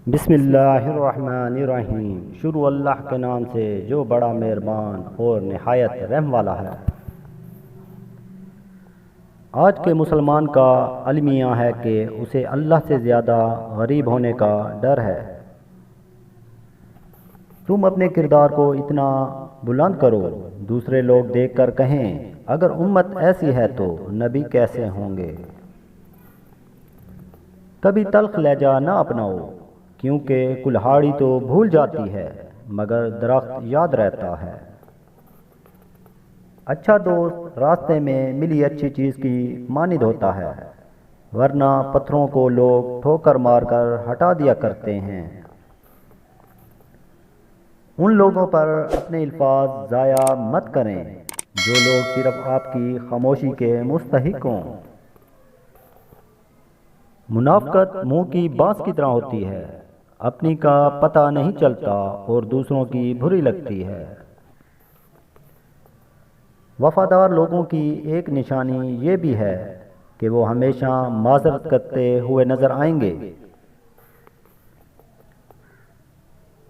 بسم اللہ الرحمن الرحیم۔ شروع اللہ کے نام سے جو بڑا مہربان اور نہایت رحم والا ہے۔ آج کے مسلمان کا المیہ ہے کہ اسے اللہ سے زیادہ غریب ہونے کا ڈر ہے۔ تم اپنے کردار کو اتنا بلند کرو، دوسرے لوگ دیکھ کر کہیں اگر امت ایسی ہے تو نبی کیسے ہوں گے۔ کبھی تلخ لہجہ نہ اپناؤ، کیونکہ کلہاڑی تو بھول جاتی ہے مگر درخت یاد رہتا ہے۔ اچھا دوست راستے میں ملی اچھی چیز کی مانند ہوتا ہے، ورنہ پتھروں کو لوگ ٹھوکر مار کر ہٹا دیا کرتے ہیں۔ ان لوگوں پر اپنے الفاظ ضائع مت کریں جو لوگ صرف آپ کی خاموشی کے مستحق ہوں۔ منافقت منہ کی بانس کی طرح ہوتی ہے، اپنی کا پتہ نہیں چلتا اور دوسروں کی بری لگتی ہے۔ وفادار لوگوں کی ایک نشانی یہ بھی ہے کہ وہ ہمیشہ معذرت کرتے ہوئے نظر آئیں گے۔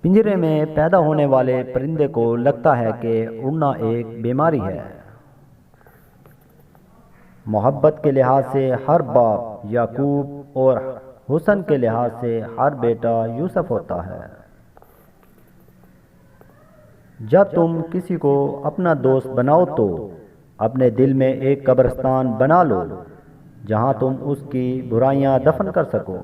پنجرے میں پیدا ہونے والے پرندے کو لگتا ہے کہ اڑنا ایک بیماری ہے۔ محبت کے لحاظ سے ہر باپ یعقوب اور حسن کے لحاظ سے ہر بیٹا یوسف ہوتا ہے۔ جب تم کسی کو اپنا دوست بناؤ تو اپنے دل میں ایک قبرستان بنا لو جہاں تم اس کی برائیاں دفن کر سکو۔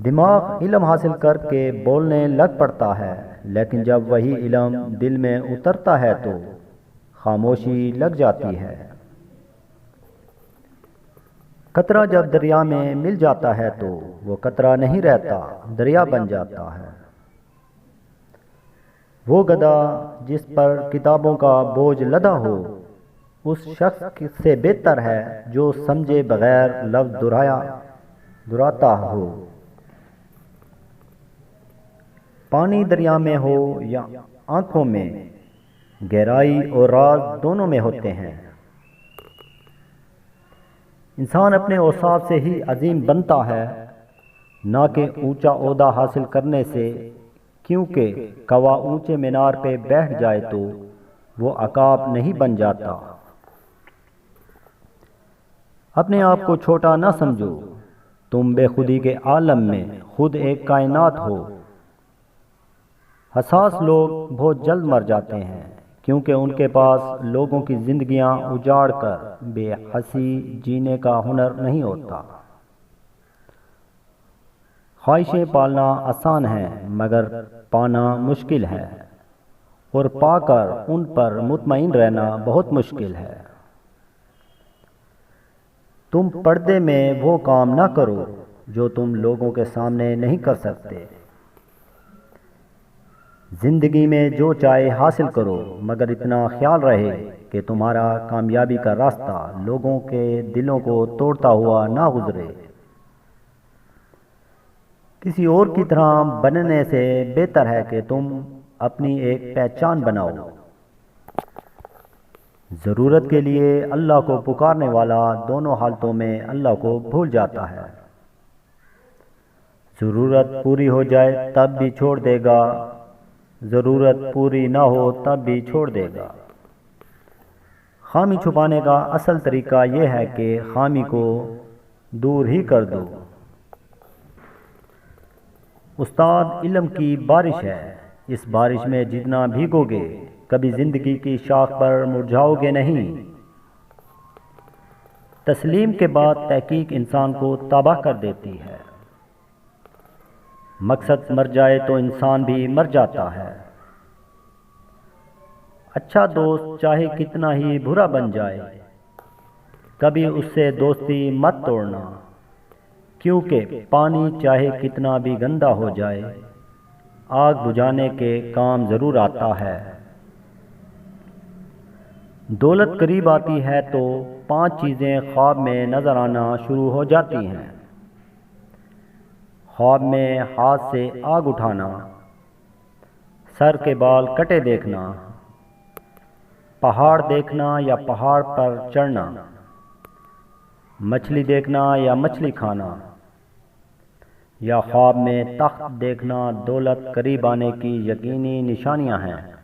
دماغ علم حاصل کر کے بولنے لگ پڑتا ہے، لیکن جب وہی علم دل میں اترتا ہے تو خاموشی لگ جاتی ہے۔ قطرہ جب دریا میں مل جاتا ہے تو وہ قطرہ نہیں رہتا، دریا بن جاتا ہے۔ وہ گدھا جس پر کتابوں کا بوجھ لدا ہو اس شخص سے بہتر ہے جو سمجھے بغیر لفظ دہراتا ہو۔ پانی دریا میں ہو یا آنکھوں میں، گہرائی اور راز دونوں میں ہوتے ہیں۔ انسان اپنے اوصاف سے ہی عظیم بنتا ہے، نہ کہ اونچا عہدہ حاصل کرنے سے، کیونکہ کوا اونچے مینار پہ بیٹھ جائے تو وہ عقاب نہیں بن جاتا۔ اپنے آپ کو چھوٹا نہ سمجھو، تم بے خودی کے عالم میں خود ایک کائنات ہو۔ حساس لوگ بہت جلد مر جاتے ہیں کیونکہ ان کے پاس لوگوں کی زندگیاں اجاڑ کر بے حسی جینے کا ہنر نہیں ہوتا۔ خواہشیں پالنا آسان ہے مگر پانا مشکل ہے، اور پا کر ان پر مطمئن رہنا بہت مشکل ہے۔ تم پردے میں وہ کام نہ کرو جو تم لوگوں کے سامنے نہیں کر سکتے۔ زندگی میں جو چاہے حاصل کرو مگر اتنا خیال رہے کہ تمہارا کامیابی کا راستہ لوگوں کے دلوں کو توڑتا ہوا نہ گزرے۔ کسی اور کی طرح بننے سے بہتر ہے کہ تم اپنی ایک پہچان بناؤ۔ ضرورت کے لیے اللہ کو پکارنے والا دونوں حالتوں میں اللہ کو بھول جاتا ہے۔ ضرورت پوری ہو جائے تب بھی چھوڑ دے گا، ضرورت پوری نہ ہو تب بھی چھوڑ دے گا۔ خامی چھپانے کا اصل طریقہ یہ ہے کہ خامی کو دور ہی کر دو۔ استاد علم کی بارش ہے، اس بارش میں جتنا بھیگو گے کبھی زندگی کی شاخ پر مرجھاؤ گے نہیں۔ تسلیم کے بعد تحقیق انسان کو تباہ کر دیتی ہے۔ مقصد مر جائے تو انسان بھی مر جاتا ہے۔ اچھا دوست چاہے کتنا ہی برا بن جائے کبھی اس سے دوستی مت توڑنا، کیونکہ پانی چاہے کتنا بھی گندا ہو جائے آگ بجھانے کے کام ضرور آتا ہے۔ دولت قریب آتی ہے تو 5 چیزیں خواب میں نظر آنا شروع ہو جاتی ہیں۔ خواب میں ہاتھ سے آگ اٹھانا، سر کے بال کٹے دیکھنا، پہاڑ دیکھنا یا پہاڑ پر چڑھنا، مچھلی دیکھنا یا مچھلی کھانا، یا خواب میں تخت دیکھنا دولت قریب آنے کی یقینی نشانیاں ہیں۔